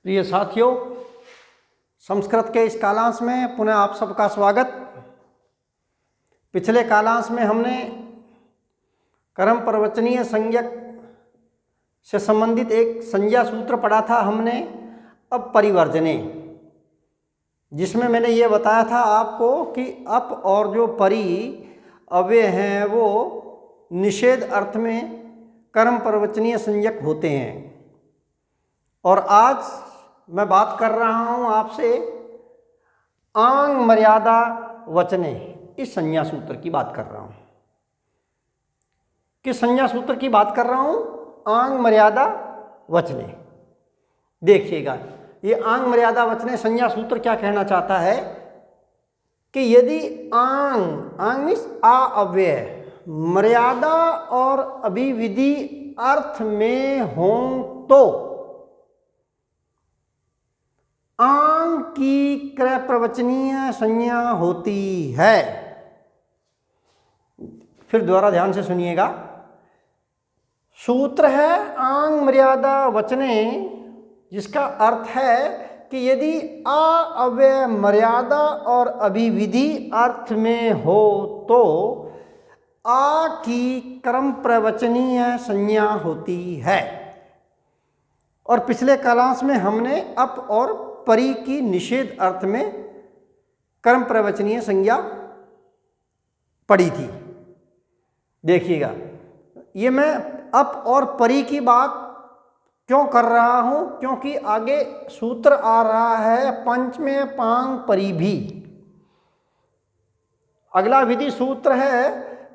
प्रिय साथियों, संस्कृत के इस कालांश में पुनः आप सबका स्वागत। पिछले कालांश में हमने कर्म प्रवचनीय संज्ञक से संबंधित एक संज्ञा सूत्र पढ़ा था हमने अप परिवर्जने, जिसमें मैंने ये बताया था आपको कि अप और जो परि अव्यय हैं वो निषेध अर्थ में कर्म प्रवचनीय संज्ञक होते हैं। और आज मैं बात कर रहा हूँ आपसे आंग मर्यादा वचने, इस संज्ञा सूत्र की बात कर रहा हूँ। किस संज्ञा सूत्र की बात कर रहा हूँ? आंग मर्यादा वचने। देखिएगा, ये आंग मर्यादा वचने संज्ञा सूत्र क्या कहना चाहता है कि यदि आंग मीन्स आ अव्यय मर्यादा और अभिविधि अर्थ में हो तो आंग की क्रय प्रवचनीय संज्ञा होती है। फिर दोबारा ध्यान से सुनिएगा। सूत्र है आंग मर्यादा वचने, जिसका अर्थ है कि यदि आ अव्यय मर्यादा और अभिविधि अर्थ में हो तो आ की क्रम प्रवचनीय संज्ञा होती है। और पिछले कालांश में हमने अप और परि की निषेध अर्थ में कर्म प्रवचनीय संज्ञा पढ़ी थी। देखिएगा, ये मैं अप और परि की बात क्यों कर रहा हूं, क्योंकि आगे सूत्र आ रहा है पंचमे पांग परिभी। अगला विधि सूत्र है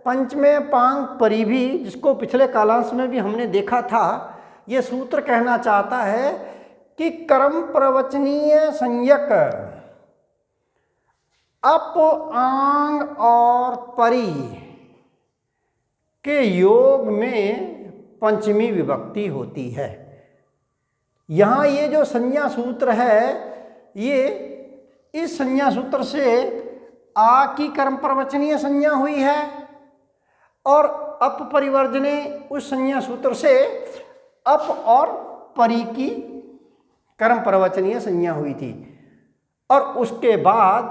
पंचमे पांग परिभी, जिसको पिछले कालांश में भी हमने देखा था। ये सूत्र कहना चाहता है कि कर्म प्रवचनीय संज्ञक अप आंग और परि के योग में पंचमी विभक्ति होती है। यहाँ ये जो संज्ञा सूत्र है, ये इस संज्ञा सूत्र से आ की कर्म प्रवचनीय संज्ञा हुई है और अप परिवर्जने उस संज्ञा सूत्र से अप और परि की कर्म प्रवचनीय संज्ञा हुई थी। और उसके बाद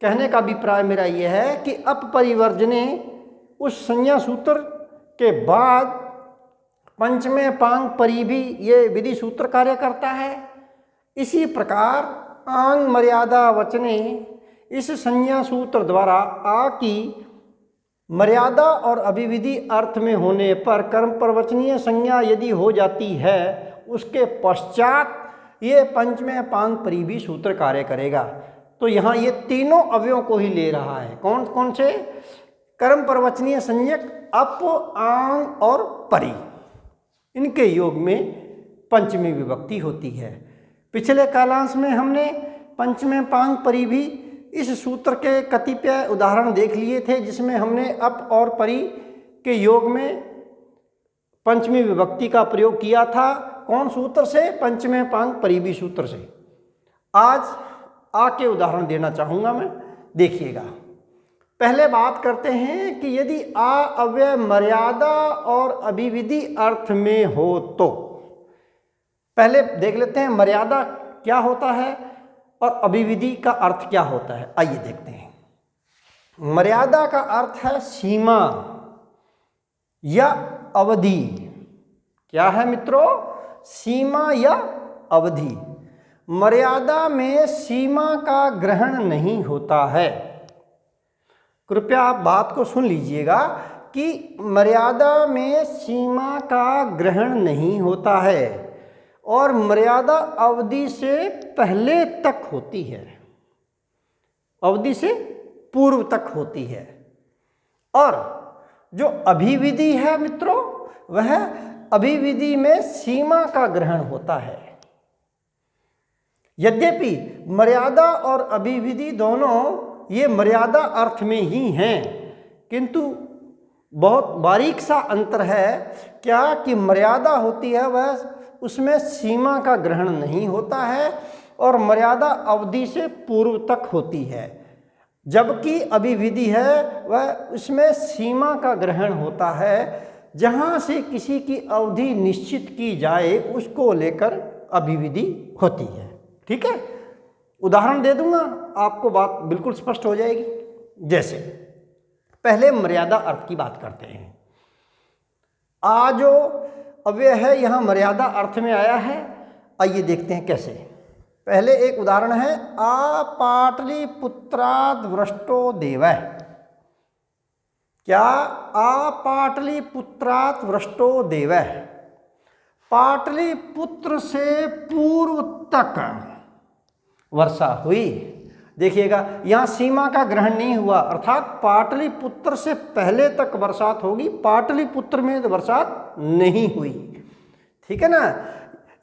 कहने का अभिप्राय मेरा यह है कि अप परिवर्जने उस संज्ञा सूत्र के बाद पंचमे पांग परि भी ये विधि सूत्र कार्य करता है। इसी प्रकार आंग मर्यादा वचने इस संज्ञा सूत्र द्वारा आ की मर्यादा और अभिविधि अर्थ में होने पर कर्म प्रवचनीय संज्ञा यदि हो जाती है, उसके पश्चात ये पंचमे पांग परि भी सूत्र कार्य करेगा। तो यहाँ ये तीनों अवयवों को ही ले रहा है। कौन कौन से? कर्म प्रवचनीय संज्ञक अप, आंग और परि, इनके योग में पंचमी विभक्ति होती है। पिछले कालांश में हमने पंचमे पांग परि भी इस सूत्र के कतिपय उदाहरण देख लिए थे, जिसमें हमने अप और परि के योग में पंचमी विभक्ति का प्रयोग किया था। कौन सूत्र से? पंचमे पांग परि भी सूत्र से। आज आ के उदाहरण देना चाहूँगा मैं। देखिएगा, पहले बात करते हैं कि यदि आ अव्यय मर्यादा और अभिविधि अर्थ में हो तो पहले देख लेते हैं मर्यादा क्या होता है और अभिविधि का अर्थ क्या होता है। आइए देखते हैं। मर्यादा का अर्थ है सीमा या अवधि। क्या है मित्रों? सीमा या अवधि। मर्यादा में सीमा का ग्रहण नहीं होता है। कृपया आप बात को सुन लीजिएगा कि मर्यादा में सीमा का ग्रहण नहीं होता है और मर्यादा अवधि से पहले तक होती है, अवधि से पूर्व तक होती है। और जो अभिविधि है मित्रों, वह अभिविधि में सीमा का ग्रहण होता है। यद्यपि मर्यादा और अभिविधि दोनों ये मर्यादा अर्थ में ही हैं, किंतु बहुत बारीक सा अंतर है। क्या कि मर्यादा होती है वह उसमें सीमा का ग्रहण नहीं होता है और मर्यादा अवधि से पूर्व तक होती है, जबकि अभिविधि है वह उसमें सीमा का ग्रहण होता है। जहाँ से किसी की अवधि निश्चित की जाए उसको लेकर अभिविधि होती है। ठीक है, उदाहरण दे दूंगा, आपको बात बिल्कुल स्पष्ट हो जाएगी। जैसे पहले मर्यादा अर्थ की बात करते हैं। आ जो अव्यय है यहाँ मर्यादा अर्थ में आया है। आइए देखते हैं कैसे। पहले एक उदाहरण है, आ पाटलिपुत्राद वृष्टो देवः। क्या? आ पाटलिपुत्रात वृष्टो देवः। पाटलिपुत्र से पूर्व तक वर्षा हुई। देखिएगा, यहाँ सीमा का ग्रहण नहीं हुआ, अर्थात पाटलिपुत्र से पहले तक बरसात होगी, पाटलिपुत्र में बरसात नहीं हुई। ठीक है ना,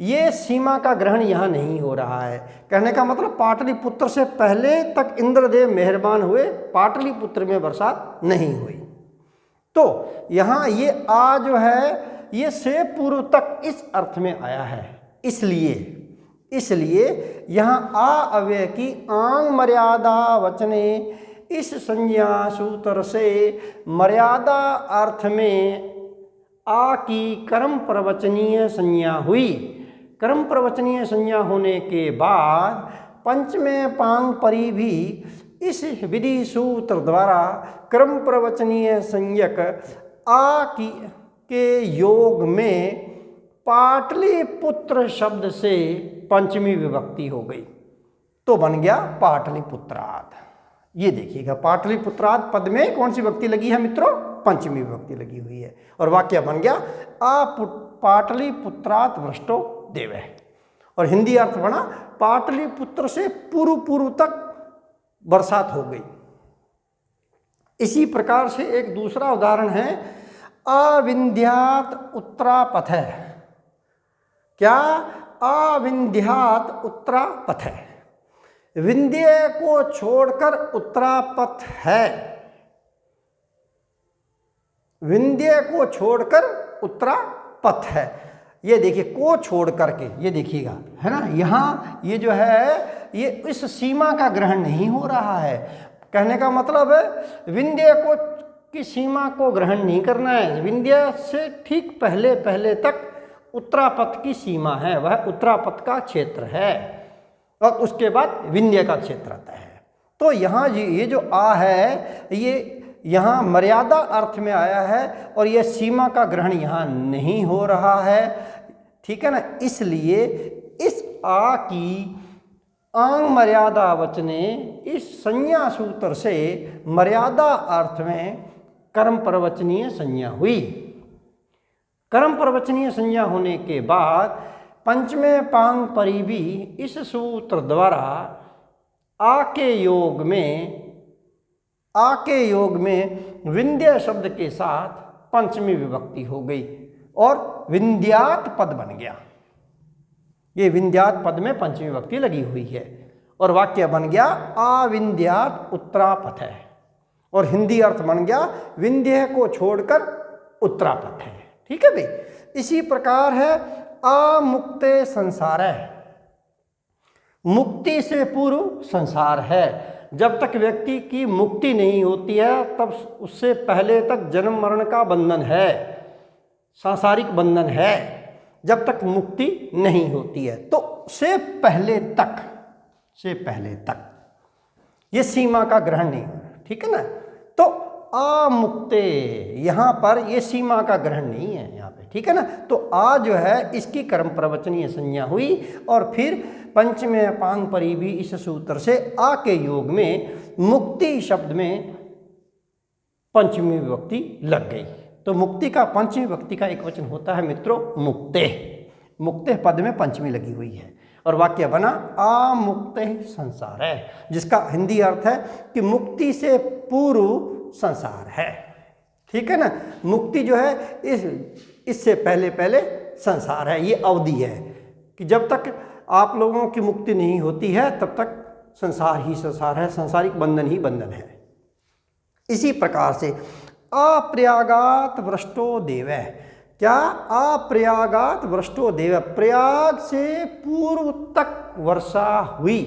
ये सीमा का ग्रहण यहाँ नहीं हो रहा है। कहने का मतलब पाटलिपुत्र से पहले तक इंद्रदेव मेहरबान हुए, पाटलिपुत्र में बरसात नहीं हुई। तो यहाँ ये आ जो है ये से पूर्व तक इस अर्थ में आया है। इसलिए यहाँ आ अव्यय की आंग मर्यादा वचने इस संज्ञा सूत्र से मर्यादा अर्थ में आ की कर्म प्रवचनीय संज्ञा हुई। कर्म प्रवचनीय संज्ञा होने के बाद पंचमे पांग परी भी इस विधि सूत्र द्वारा कर्म प्रवचनीय संज्ञक आ की के योग में पाटलिपुत्र शब्द से पंचमी विभक्ति हो गई, तो बन गया पाटलिपुत्राद। ये देखिएगा, पाटलिपुत्राद पद में कौन सी विभक्ति लगी है मित्रों? पंचमी विभक्ति लगी हुई है। और वाक्य बन गया आ पाटलिपुत्रात वृष्टो देवः। और हिंदी अर्थ बना पाटलिपुत्र से पूर्व तक बरसात हो गई। इसी प्रकार से एक दूसरा उदाहरण है, अविंध्यात उत्तरापथः। क्या? अविंध्यात उत्तरापथः। विंध्य को छोड़कर उत्तरापथ है। विंध्य को छोड़कर उत्तरापथ है। ये देखिए, को छोड़ करके, ये देखिएगा, है ना, यहाँ ये जो है ये इस सीमा का ग्रहण नहीं हो रहा है। कहने का मतलब है विंध्य को की सीमा को ग्रहण नहीं करना है। विंध्य से ठीक पहले तक उत्तरापथ की सीमा है, वह उत्तरापथ का क्षेत्र है, और उसके बाद विंध्य का क्षेत्र आता है। तो यहाँ ये जो आ है ये यहाँ मर्यादा अर्थ में आया है, और यह सीमा का ग्रहण यहाँ नहीं हो रहा है। ठीक है ना, इसलिए इस आ की आंग मर्यादा वचने इस संज्ञा सूत्र से मर्यादा अर्थ में कर्म प्रवचनीय संज्ञा हुई। कर्म प्रवचनीय संज्ञा होने के बाद पंचमे पांग परी भी इस सूत्र द्वारा आ के योग में विंध्य शब्द के साथ पंचमी विभक्ति हो गई और विंध्यात पद बन गया। ये विंध्यात पद में पंचमी विभक्ति लगी हुई है, और वाक्य बन गया अविंध्यात उत्तरापथ है, और हिंदी अर्थ बन गया विंध्य को छोड़कर उत्तरापथ है। ठीक है भाई। इसी प्रकार है अमुक्ते संसार है। मुक्ति से पूर्व संसार है। जब तक व्यक्ति की मुक्ति नहीं होती है तब उससे पहले तक जन्म मरण का बंधन है, सांसारिक बंधन है, जब तक मुक्ति नहीं होती है। तो से पहले तक ये सीमा का ग्रहण नहीं होना। ठीक है ना। तो अमुक्ते यहाँ पर ये सीमा का ग्रहण नहीं है यहाँ पे। ठीक है ना। तो आ जो है इसकी कर्म प्रवचनीय संज्ञा हुई, और फिर पंचमे पांग परी भी इस सूत्र से आ के योग में मुक्ति शब्द में पंचमी विभक्ति लग गई। तो मुक्ति का पंचमी विभक्ति का एक वचन होता है मित्रों मुक्ते। मुक्ते पद में पंचमी लगी हुई है, और वाक्य बना अमुक्ते संसार है, जिसका हिंदी अर्थ है कि मुक्ति से पूर्व संसार है। ठीक है ना। मुक्ति जो है इससे पहले संसार है। ये अवधि है कि जब तक आप लोगों की मुक्ति नहीं होती है तब तक संसार ही संसार है, सांसारिक बंधन ही बंधन है। इसी प्रकार से अप्रयागात वृष्टो देवः। क्या? अप्रयागात वृष्टो देवः, प्रयाग से पूर्व तक वर्षा हुई।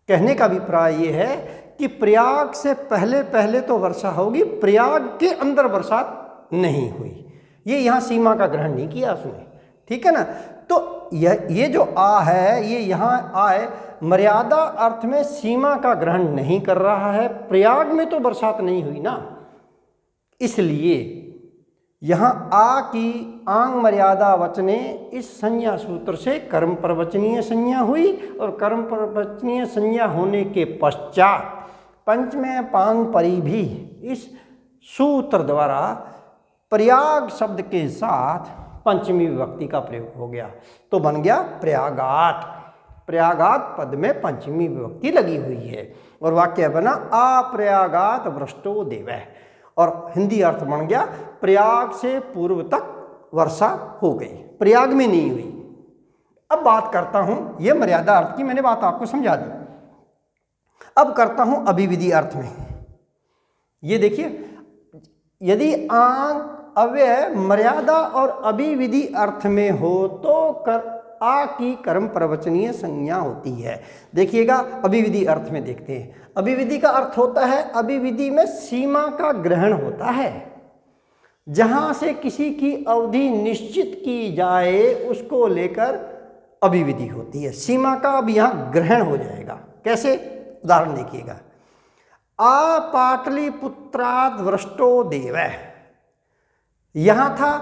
कहने का अभिप्राय ये है कि प्रयाग से पहले तो वर्षा होगी, प्रयाग के अंदर बरसात नहीं हुई। ये यहाँ सीमा का ग्रहण नहीं किया उसने। ठीक है ना। तो ये जो आ है, ये यहाँ आए मर्यादा अर्थ में सीमा का ग्रहण नहीं कर रहा है। प्रयाग में तो बरसात नहीं हुई ना, इसलिए यहाँ आ की आंग मर्यादा वचने इस संज्ञा सूत्र से कर्म प्रवचनीय संज्ञा हुई, और कर्म प्रवचनीय संज्ञा होने के पश्चात पंचमे पांग परी भी इस सूत्र द्वारा प्रयाग शब्द के साथ पंचमी विभक्ति का प्रयोग हो गया, तो बन गया प्रयागात। प्रयागात पद में पंचमी विभक्ति लगी हुई है, और वाक्य बना अप्रयागात वृष्टो देवः, और हिंदी अर्थ बन गया प्रयाग से पूर्व तक वर्षा हो गई, प्रयाग में नहीं हुई। अब बात करता हूं, ये मर्यादा अर्थ की मैंने बात आपको समझा दी। अब करता हूं अभिविधि अर्थ में। ये देखिए, यदि आंग अव्यय मर्यादा और अभिविधि अर्थ में हो तो आ की कर्म प्रवचनीय संज्ञा होती है। देखिएगा, अभिविधि अर्थ में देखते हैं। अभिविधि का अर्थ होता है, अभिविधि में सीमा का ग्रहण होता है, जहां से किसी की अवधि निश्चित की जाए उसको लेकर अभिविधि होती है। सीमा का अब यहां ग्रहण हो जाएगा। कैसे? उदाहरण देखिएगा, आ पाटलिपुत्राद वृष्टो देवः, यहां था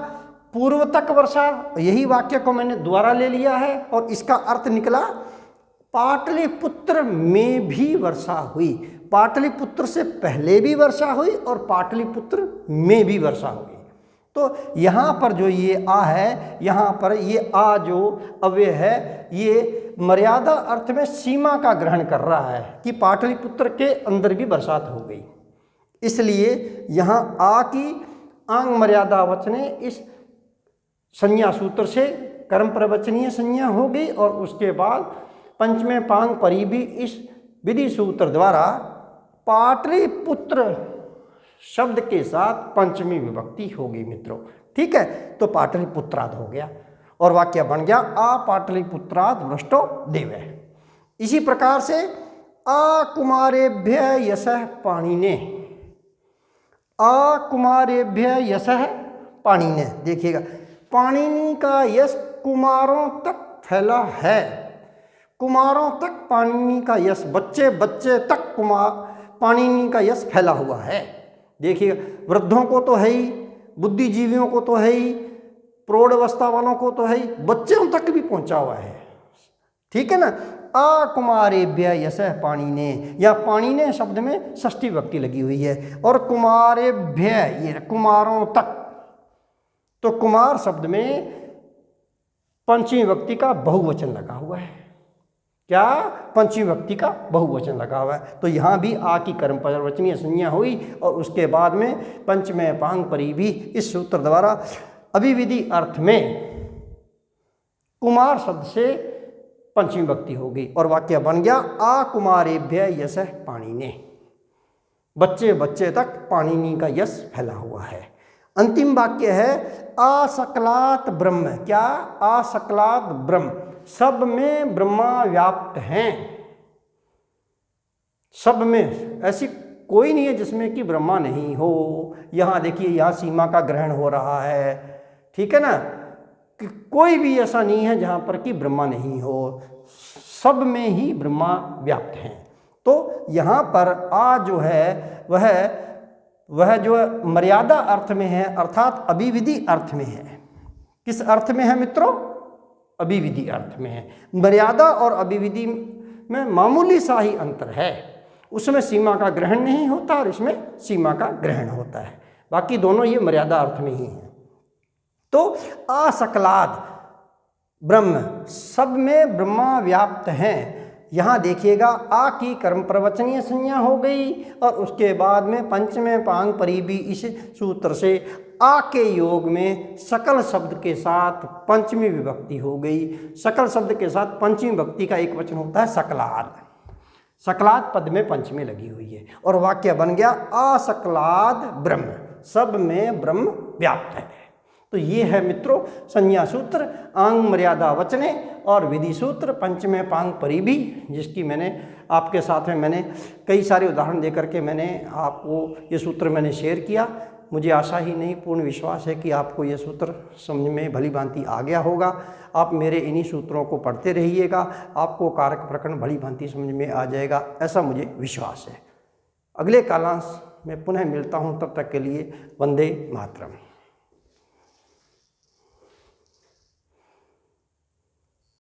पूर्व तक वर्षा, यही वाक्य को मैंने दोबारा ले लिया है और इसका अर्थ निकला पाटलिपुत्र में भी वर्षा हुई। पाटलिपुत्र से पहले भी वर्षा हुई और पाटलिपुत्र में भी वर्षा हुई। तो यहाँ पर जो ये आ है, यहाँ पर ये आ जो अव्यय है, ये मर्यादा अर्थ में सीमा का ग्रहण कर रहा है कि पाटलिपुत्र के अंदर भी बरसात हो गई। इसलिए यहाँ आ की आंग मर्यादा वचने इस संज्ञा सूत्र से कर्म प्रवचनीय संज्ञा हो गई, और उसके बाद पंचमे पांग परी भी इस विधि सूत्र द्वारा पाटलिपुत्र शब्द के साथ पंचमी विभक्ति हो गई मित्रों। ठीक है, तो पाटलिपुत्राद हो गया और वाक्य बन गया आ पाटलिपुत्राद वृष्टो देवः। इसी प्रकार से आ कुमारेभ्य यशः पाणिने, आ कुमारेभ्य यशः पाणिने। देखिएगा, पाणिनि का यश कुमारों तक फैला है। कुमारों तक पाणिनि का यश, बच्चे बच्चे तक पाणिनि का यश फैला हुआ है। देखिएगा, वृद्धों को तो है ही, बुद्धिजीवियों को तो है ही, प्रौढ़ अवस्था वालों को तो है ही, बच्चों तक भी पहुंचा हुआ है। ठीक है ना। आ कुमारेभ्य यशः पाणिने, या पाणिने शब्द में षष्ठी विभक्ति लगी हुई है, और कुमारेभ्य ये कुमारों तक, तो कुमार शब्द में पंचमी विभक्ति का बहुवचन लगा हुआ है। क्या? पंचमी विभक्ति का बहुवचन लगा हुआ है। तो यहाँ भी आ की कर्म प्रवचनीय संज्ञा हुई, और उसके बाद में पंचमे पांग परी भी इस सूत्र द्वारा अभिविधि अर्थ में कुमार शब्द से पंचमी विभक्ति हो गई, और वाक्य बन गया आ कुमारेभ्य यशः पाणिने। बच्चे बच्चे तक पाणिनि का यश फैला हुआ है। अंतिम वाक्य है असकलात ब्रह्म। क्या? असकलात ब्रह्म, सब में ब्रह्मा व्याप्त हैं। सब में ऐसी कोई नहीं है जिसमें कि ब्रह्मा नहीं हो। यहाँ देखिए, यहाँ सीमा का ग्रहण हो रहा है। ठीक है ना, कि कोई भी ऐसा नहीं है जहाँ पर कि ब्रह्मा नहीं हो, सब में ही ब्रह्मा व्याप्त हैं। तो यहाँ पर आ जो है वह जो मर्यादा अर्थ में है, अर्थात अभिविधि अर्थ में है। किस अर्थ में है मित्रों? अभिविधि अर्थ में है। मर्यादा और अभिविधि में मामूली सा ही अंतर है। उसमें सीमा का ग्रहण नहीं होता और इसमें सीमा का ग्रहण होता है। बाकी दोनों ये मर्यादा अर्थ में ही हैं। तो असकलाद ब्रह्म, सब में ब्रह्मा व्याप्त हैं। यहाँ देखिएगा, आ की कर्म प्रवचनीय संज्ञा हो गई, और उसके बाद में पंचमे पांग परी भी इस सूत्र से आ के योग में सकल शब्द के साथ पंचमी विभक्ति हो गई। सकल शब्द के साथ पंचमी विभक्ति का एक वचन होता है सकलाद। सकलाद पद में पंचमी लगी हुई है, और वाक्य बन गया असकलाद ब्रह्म, सब में ब्रह्म व्याप्त है। तो ये है मित्रों संज्ञा सूत्र, आंग मर्यादा वचने और विधि सूत्र पंचमे पांग परी भी, जिसकी मैंने आपके साथ में मैंने कई सारे उदाहरण दे करके मैंने आपको ये सूत्र मैंने शेयर किया। मुझे आशा ही नहीं पूर्ण विश्वास है कि आपको ये सूत्र समझ में भली भांति आ गया होगा। आप मेरे इन्हीं सूत्रों को पढ़ते रहिएगा, आपको कारक प्रकरण भली भांति समझ में आ जाएगा, ऐसा मुझे विश्वास है। अगले कालांश में पुनः मिलता हूँ, तब तक के लिए वंदे मातरम।